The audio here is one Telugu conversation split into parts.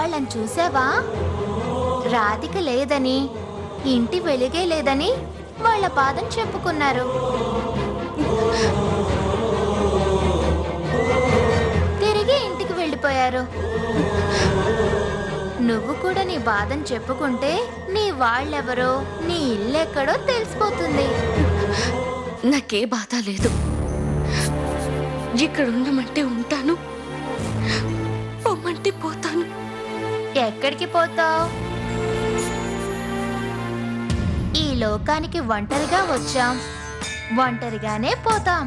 వాళ్ళని చూసావా? రాధిక లేదని, ఇంటి వెలుగే లేదని వాళ్ళ బాధను చెప్పుకున్నారు. తిరిగి ఇంటికి వెళ్ళిపోయారు. నువ్వు కూడా నీ బాధను చెప్పుకుంటే నీ వాళ్ళెవరో, నీ ఇల్లెక్కడో తెలిసిపోతుంది. నాకే బాధ లేదు. ఇక్కడ ఉండమంటే ఉంటాను, పొమ్మంటే పోతాను. ఎక్కడికి పోతావు? ఈ లోకానికి ఒంటరిగా వచ్చాం, ఒంటరిగానే పోతాం.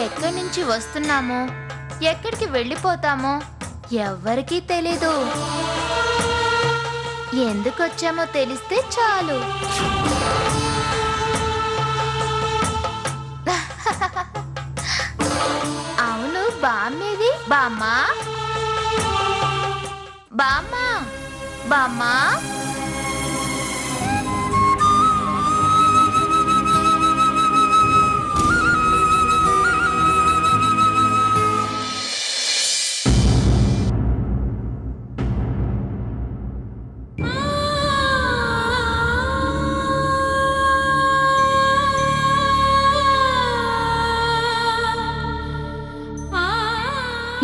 ఎక్కడి నుంచి వస్తున్నామో, ఎక్కడికి వెళ్ళిపోతామో ఎవ్వరికీ తెలీదు. ఎందుకొచ్చామో తెలిస్తే చాలు. అవును, బామ్మేది? బామ్మా, బామ్మా, బామ్మా.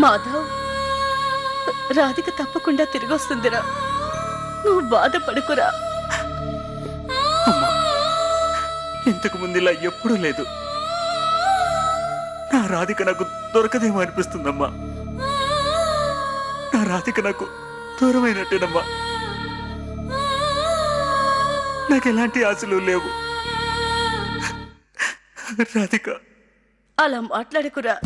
మాధవ్, రాధిక తప్పకుండా తిరిగి వస్తుందిరా. నువ్వు బాధపడుకురా. ఇంతకు ముందు ఇలా ఎప్పుడూ లేదు. నా రాధిక నాకు దొరకదేమో అనిపిస్తుందమ్మా. నా రాధిక నాకు దూరమైనట్టేనమ్మా. నాకు ఎలాంటి ఆశలు లేవు. రాధిక, అలా మాట్లాడకురా.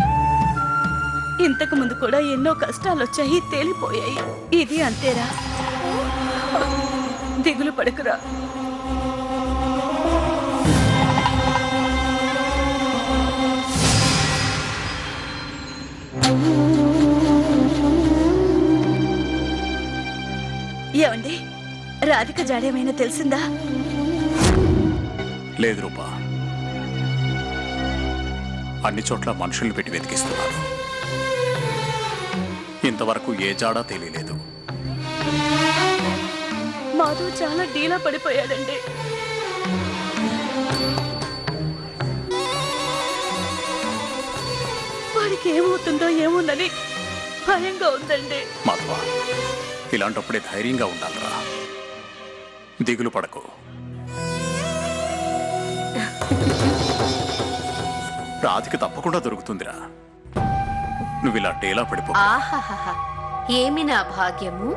ఇంతకు ముందు కూడా ఎన్నో కష్టాలు వచ్చాయి, తేలిపోయాయి. ఇది అంతేరా. దిగులు పడకురా. ఏమండి, రాధిక జాడేమైనా తెలిసిందా? లేదు రూపా. అన్ని చోట్ల మనుషుల్ని పెట్టి వెతికిస్తున్నారు. ఇంతవరకు ఏ జాడా తెలియలేదు. మాధవ్ చాలా డీలా పడిపోయాడండి. వాడికి ఏమవుతుందో ఏమోనని భయంగా ఉందండి. మాధవ, ఇలాంటప్పుడే ధైర్యంగా ఉండాలిరా. దిగులు పడకు. రాధిక తప్పకుండా దొరుకుతుందిరా. నువ్వు ఇలా డేలా పడిపో. ఆహాహా, ఏమి నా భాగ్యము.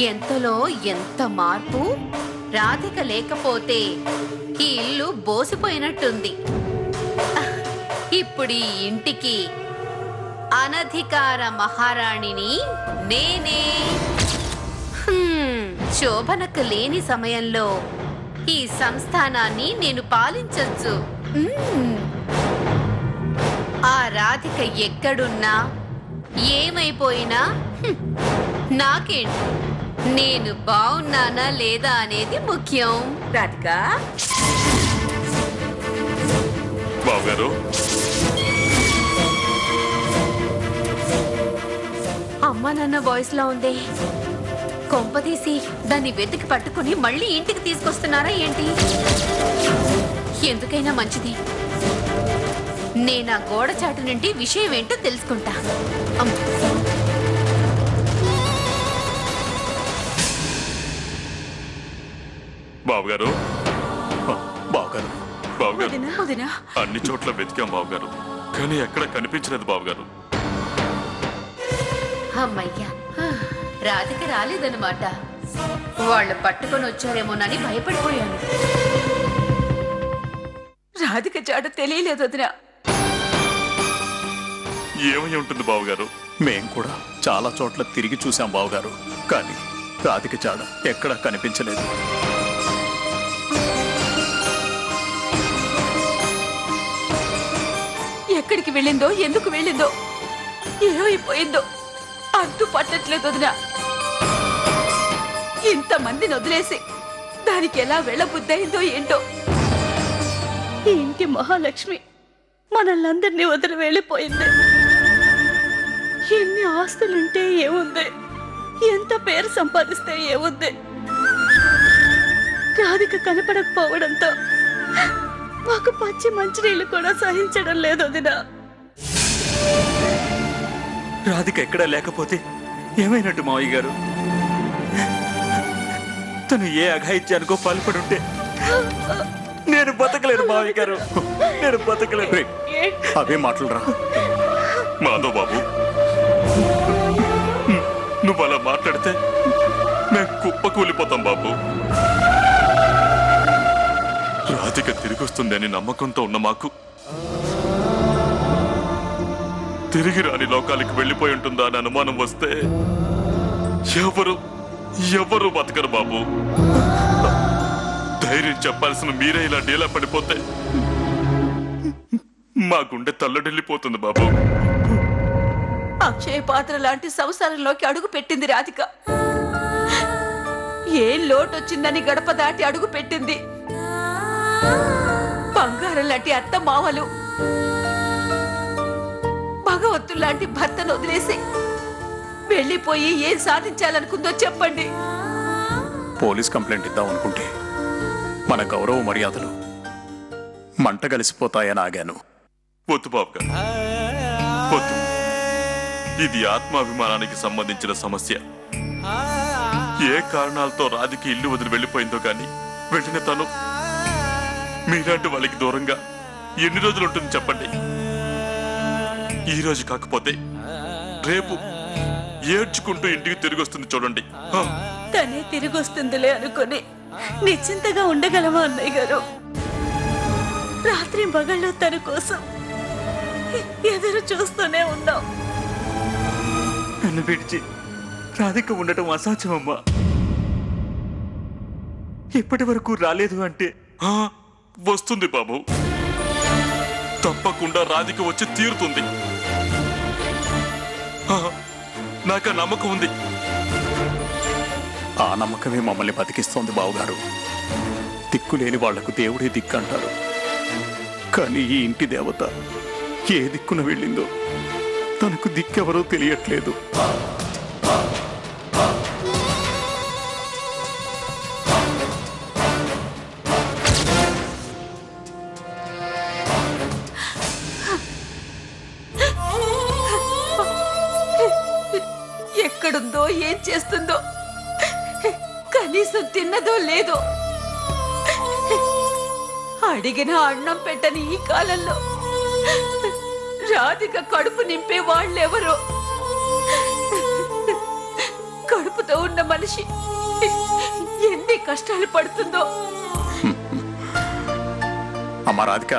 ఎంతలో ఎంత మార్పు. రాధిక లేకపోతే ఈ ఇల్లు బోసిపోయినట్టుంది. ఇప్పుడు ఈ ఇంటికి అనధికార మహారాణిని నేనే. శోభనకు లేని సమయంలో ఈ సంస్థానాన్ని నేను పాలించొచ్చు. ఆ రాధిక ఎక్కడున్నా ఏమైపోయినా నాకేంటి, నేను బాగున్నానా లేదా అనేది ముఖ్యం. రాధిక, బావగారు, అమ్మా నాన్న వాయిస్ లా ఉంది. కొంపదీసి దాన్ని వెతికి పట్టుకుని మళ్ళీ ఇంటికి తీసుకొస్తున్నారా ఏంటి? ఎందుకైనా మంచిది, నేను ఆ గోడ చాటు నుండి విషయం ఏంటో తెలుసుకుంటా. బావగారు, బావగారు, బావగారు, వదినా, అన్ని చోట్ల వెతికాం బావగారు, కానీ ఎక్కడ కనిపించలేదు బావగారు. అమ్మయ్యా, రాధిక రాలేదన్నమాట. వాళ్ళు పట్టుకొని వచ్చారేమోనని భయపడిపోయాను. రాధిక జాడ తెలియలేదు వదినా. ఏమై ఉంటుంది బావగారు? మేం కూడా చాలా చోట్ల తిరిగి చూసాం బావగారు, కానీ రాధిక జాడ ఎక్కడా కనిపించలేదు. ఎక్కడికి వెళ్ళిందో, ఎందుకు వెళ్ళిందో, ఏమైపోయిందో అంతు పట్టట్లేదు వదినా. ఇంతమందిని వదిలేసి దానికి ఎలా వెళ్ళబుద్దయిందో ఏంటో. ఈ ఇంటి మహాలక్ష్మి మనల్నందరినీ వదిలి వెళ్ళిపోయింది. ఎన్ని ఆస్తులుంటే ఏముంది, ఎంత పేరు సంపాదిస్తే ఏముంది. రాధిక కనపడకపోవడంతో మాకు పచ్చి మంచినీళ్ళు కూడా సహించడం లేదు వదినా. రాధిక ఎక్కడా లేకపోతే ఏమైనట్టు మావయ్య గారు? తను ఏ అఘాయిత్యానికో పాల్పడి ఉంటే నేను బతకలేను మావయ్య గారు, నేను బతకలేను. అవే మాటలురా మాధవ్ బాబు. నువ్వు అలా మాట్లాడితే మేము కుప్పకూలిపోతాం బాబు. రాధిక తిరిగి వస్తుందని నమ్మకంతో ఉన్న మాకు తిరిగి రాని లోకాలకు వెళ్ళిపోయి ఉంటుందా అని అనుమానం వస్తే ఎవరు బతకరు బాబు. ధైర్యం చెప్పాల్సిన మీరే ఇలా డీలా పడిపోతే మా గుండె తల్లడిల్లిపోతుంది బాబు. అక్షయ పాత్ర లాంటి సంసారంలోకి అడుగు పెట్టింది రాధిక. ఏం లోటొచ్చిందని గడప దాటి అడుగు పెట్టింది. బంగారం లాంటి అత్త మామలు, భగవంతుడు లాంటి భర్తను వదిలేసి వెళ్ళిపోయి ఏం సాధించాలనుకుందో చెప్పండి. పోలీస్ కంప్లైంట్ ఇద్దాం అనుకుంటే మన గౌరవ మర్యాదలు మంట కలిసిపోతాయని ఆగాను. వద్దు బాబు గారు, వద్దు. ఇది ఆత్మాభిమానానికి సంబంధించిన సమస్య. ఏ కారణాలతో రాధిక ఇల్లు వదిలి వెళ్ళిపోయిందో గాని వెంటనే తను మీలాంటి వాళ్ళకి దూరంగా ఎన్ని రోజులు ఉంటుంది చెప్పండి? ఈ రోజు కాకపోతే రేపు ఏడ్చుకుంటూ ఇంటికి తిరిగి వస్తుంది చూడండి. తనే తిరిగి వస్తుందిలే అనుకుని నిశ్చింతగా ఉండగలమా అన్నయ్య గారు? రాత్రి పగళ్ళు తన కోసం ఎదురు చూస్తూనే ఉన్నాం. నన్ను విడిచి రాధిక ఉండటం అసాధ్యమమ్మా. ఇప్పటి వరకు రాలేదు అంటే వస్తుంది బాబు, తప్పకుండా రాధిక వచ్చి తీరుతుంది. నాకు ఆ నమ్మకం ఉంది. ఆ నమ్మకమే మమ్మల్ని బతికిస్తోంది బావుగారు. దిక్కులేని వాళ్లకు దేవుడే దిక్కు అంటారు. కానీ ఈ ఇంటి దేవత ఏ దిక్కున వెళ్ళిందో తనకు దిక్కెవరో తెలియట్లేదు. ఎక్కడుందో ఏం చేస్తుందో, కనీసం తిన్నదో లేదో. అడిగిన అన్నం పెట్టని ఈ కాలంలో రాధిక కడుపు నింపే వాళ్ళెవరో. కడుపుతో ఉన్న మనిషి ఎన్ని కష్టాలు పడుతుందో. అమ్మా రాధిక,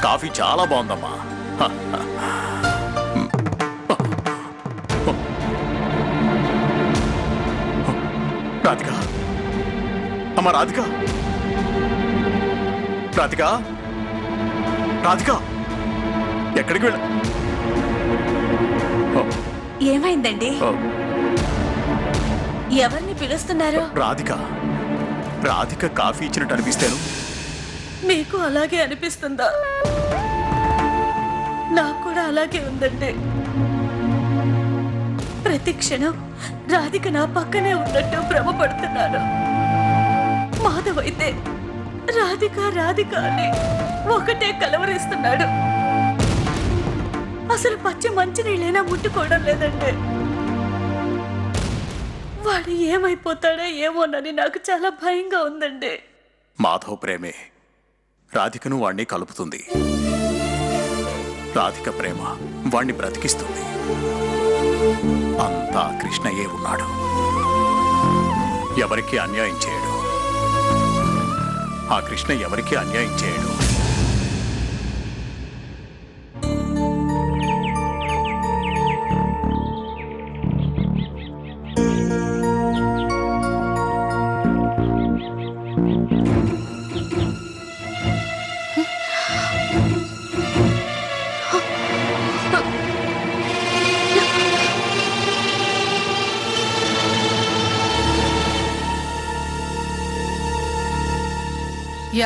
కాఫీ చాలా బాగుందమ్మా. రాధిక, అమ్మా రాధిక, రాధిక, రాధిక, ఎక్కడికి వెళ్ళ? ఏమైందండి? ఎవరిని పిలుస్తున్నారు? రాధిక, రాధిక కాఫీ ఇచ్చినట్టు అనిపిస్తాను. మీకు అలాగే అనిపిస్తుందా? నాకు కూడా అలాగే ఉందండి. ప్రతి క్షణం రాధిక నా పక్కనే ఉన్నట్టు భ్రమపడుతున్నాను. మాధవ్ అయితే రాధిక రాధిక అని ఒకటే కలవరిస్తున్నాడు. అసలు పచ్చి మంచినీళ్ళైనా ముట్టుకోవడం లేదండి. వాడు ఏమైపోతాడో ఏమోనని నాకు చాలా భయంగా ఉందండి. మాధవ్ ప్రేమే రాధికను వాణ్ణి కలుపుతుంది. రాధిక ప్రేమ వాణ్ణి బ్రతికిస్తుంది. అంతా కృష్ణయ్యే ఉన్నాడు. ఎవరికి అన్యాయం చేయడు. ఆ కృష్ణ ఎవరికి అన్యాయం చేయడు.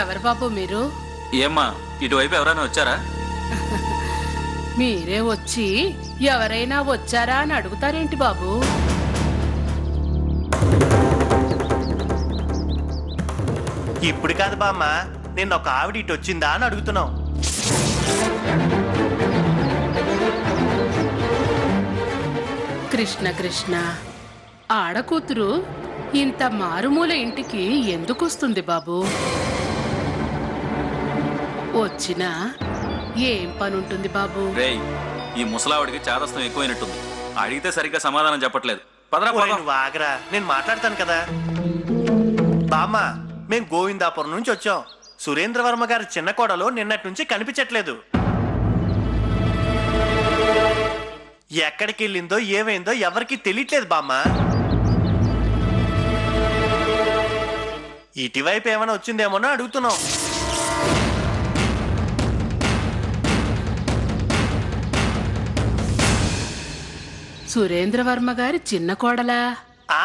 ఎవరు బాబు మీరు? ఏమ్మా ఇటువైపు ఎవరైనా వచ్చారా? మీరే వచ్చి ఎవరైనా వచ్చారా అని అడుగుతారేంటి బాబు? ఇప్పుడు కాదు బామ్మ, నిన్న ఒక ఆవిడ ఇటు వచ్చిందా అని అడుగుతున్నాం. కృష్ణ కృష్ణ, ఆడకూతురు ఇంత మారుమూల ఇంటికి ఎందుకు వస్తుంది బాబు? వచ్చినా ఏం పని ఉంటుంది బాబు? రేయ్, ఈ ముసలావిడికి చాదస్తం ఎక్కువైనట్టుంది. అడిగితే సరిగ్గా సమాధానం చెప్పట్లేదు. పదరా ఒరేయ్, పోదాం. నువ్వు ఆగరా, నేను మాట్లాడతాను కదా. బామ్మ, మేం గోవిందాపురం నుంచి వచ్చాం. సురేంద్రవర్మ గారి చిన్న కోడలు నిన్నటి నుంచి కనిపించట్లేదు. ఎక్కడికి వెళ్ళిందో ఏమైందో ఎవరికి తెలియట్లేదు బామ్మ. ఇటువైపు ఏమైనా వచ్చిందేమోనో అడుగుతున్నాం. సురేంద్రవర్మ గారి చిన్న కోడలా? ఆ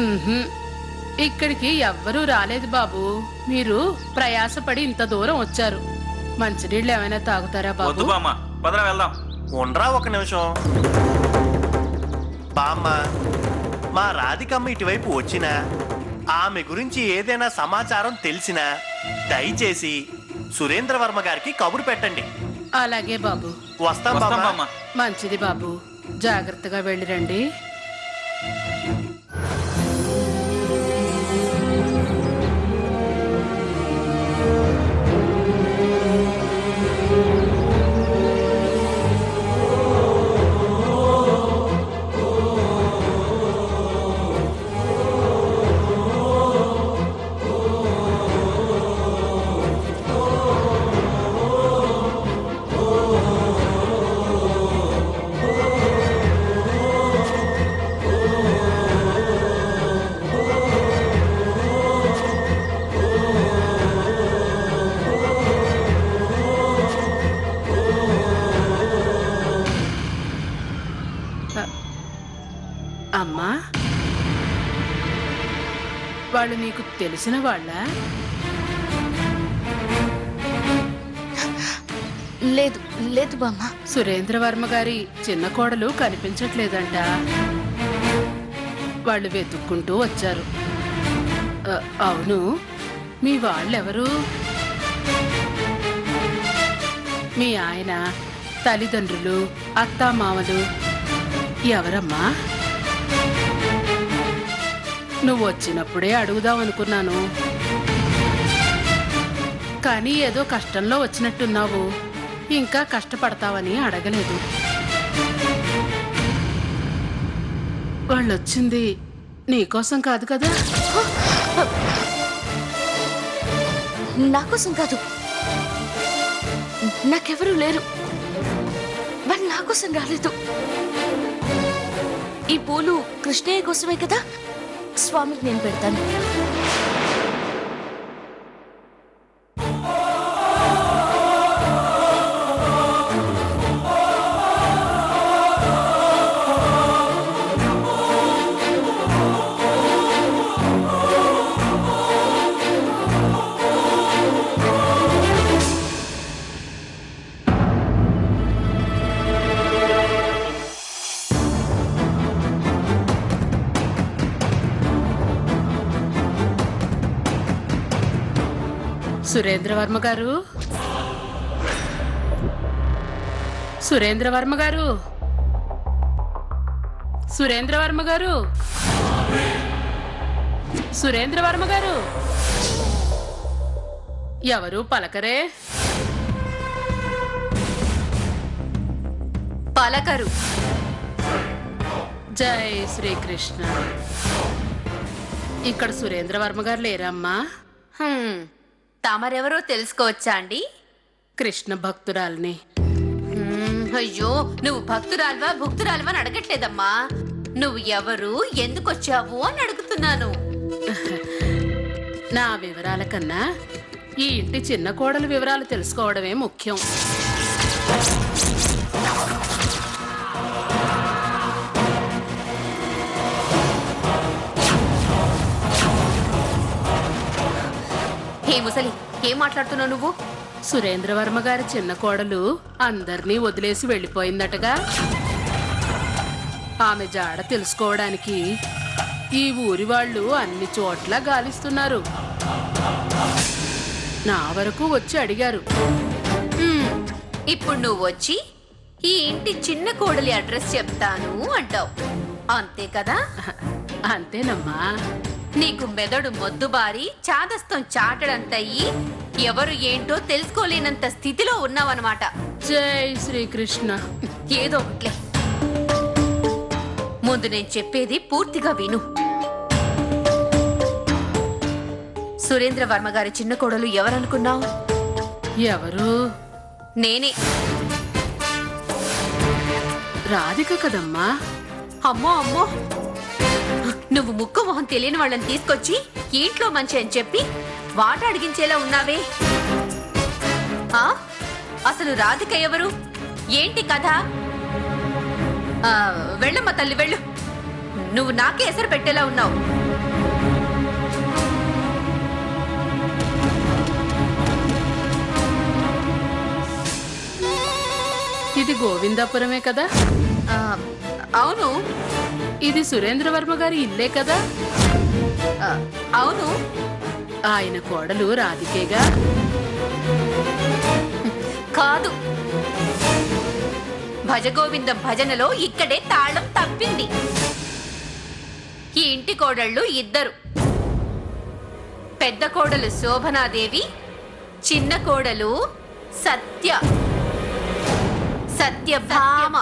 ఉహుం. ఇక్కడికి ఎవ్వరూ రాలేదు బాబు. మీరు ప్రయాసపడి ఇంత దూరం వచ్చారు. మంచినీళ్ళు ఏమైనా తాగుతారా వద్దు బాబు? బామ్మ, పదరా వెళ్దాం. ఉండరా ఒక నిమిషం. బామ్మ, మా రాధికమ్మ ఇటువైపు వచ్చినా, ఆమె గురించి ఏదైనా సమాచారం తెలిసినా దయచేసి సురేంద్రవర్మ గారికి కబురు పెట్టండి. అలాగే బాబు. వస్తాం వస్తాం బామ్మ. బామ్మ. మంచిది బాబు, జాగ్రత్తగా వెళ్ళిరండి. అమ్మా, వాళ్ళు నీకు తెలిసిన వాళ్ళ? లేదు లేదు బామ్మ. సురేంద్రవర్మ గారి చిన్న కోడలు కనిపించట్లేదంట. వాళ్ళు వెతుక్కుంటూ వచ్చారు. అవును, మీ వాళ్ళెవరు? మీ ఆయన, తల్లిదండ్రులు, అత్తామామలు ఎవరమ్మా? నువ్వు వచ్చినప్పుడే అడుగుదాం అనుకున్నాను, కానీ ఏదో కష్టంలో వచ్చినట్టున్నావు. ఇంకా కష్టపడతావని అడగలేదు. వాళ్ళొచ్చింది నీకోసం కాదు కదా? నా కోసం కాదు, నాకెవరూ లేరు. వాళ్ళు నా కోసం రాలేదు. ఈ పూలు కృష్ణయ్య కోసమే కదా. స్వామికి నేను పెడతాను. సురేంద్రవర్మ గారు, సురేంద్రవర్మ గారు, సురేంద్రవర్మ గారు, సురేంద్రవర్మ గారు, ఎవరు పలకరే? పలకరు. జై శ్రీకృష్ణ. ఇక్కడ సురేంద్రవర్మ గారు లేరమ్మా? తమరెవరో తెలుసుకోవచ్చా అండి? కృష్ణ భక్తురాల్ని. అయ్యో, నువ్వు భక్తురాల్వా భక్తురాల్వా అని అడగట్లేదమ్మా. నువ్వు ఎవరు, ఎందుకు వచ్చావు అని అడుగుతున్నాను. నా వివరాల కన్నా ఈ ఇంటి చిన్న కోడలు వివరాలు తెలుసుకోవడమే ముఖ్యం. హే ముసలి, ఏం మాట్లాడుతున్నావు నువ్వు? సురేంద్రవర్మ గారి చిన్న కోడలు అందర్నీ వదిలేసి వెళ్ళిపోయిందటగా. ఆమె జాడ తెలుసుకోవడానికి ఈ ఊరి వాళ్ళు అన్ని చోట్ల గాలిస్తున్నారు. నా వరకు వచ్చి అడిగారు. ఇప్పుడు నువ్వు వచ్చి ఈ ఇంటి చిన్న కోడలి అడ్రస్ చెప్తాను అంటావు, అంతే కదా? అంతేనమ్మా. నీకు మెదడు మొద్దుబారి చాదస్తం చాటడంతయ్యి ఎవరు ఏంటో తెలుసుకోలేనంత స్థితిలో ఉన్నావన్నమాట. జై శ్రీకృష్ణ. ఏదో ఒకట్లే, ముందు నేను చెప్పేది పూర్తిగా విను. సురేంద్ర వర్మ గారి చిన్న కోడలు ఎవరనుకున్నావు? ఎవరు? నేనే. రాధిక కదమ్మా. అమ్మో అమ్మో, నువ్వు ముక్కు మొహం తెలియని వాళ్ళని తీసుకొచ్చి ఇంట్లో మంచి అని చెప్పి వాట అడిగించేలా ఉన్నావే. అసలు రాధిక ఎవరు? ఏంటి కథ? వెళ్ళమ్మా తల్లి, వెళ్ళు. నువ్వు నాకే ఎసరు పెట్టేలా ఉన్నావు. ఇది గోవిందాపురమే కదా? అవును. ఇది సురేంద్రవర్మ గారి ఇల్లే కదా? అవును. ఆయన కోడలు రాధికేగా? కాదు, భజగోవిందం భజనలో ఇక్కడే తాళం తప్పింది. ఈ ఇంటి కోడళ్ళు ఇద్దరు. పెద్ద కోడలు శోభనాదేవి, చిన్న కోడలు సత్యభామ.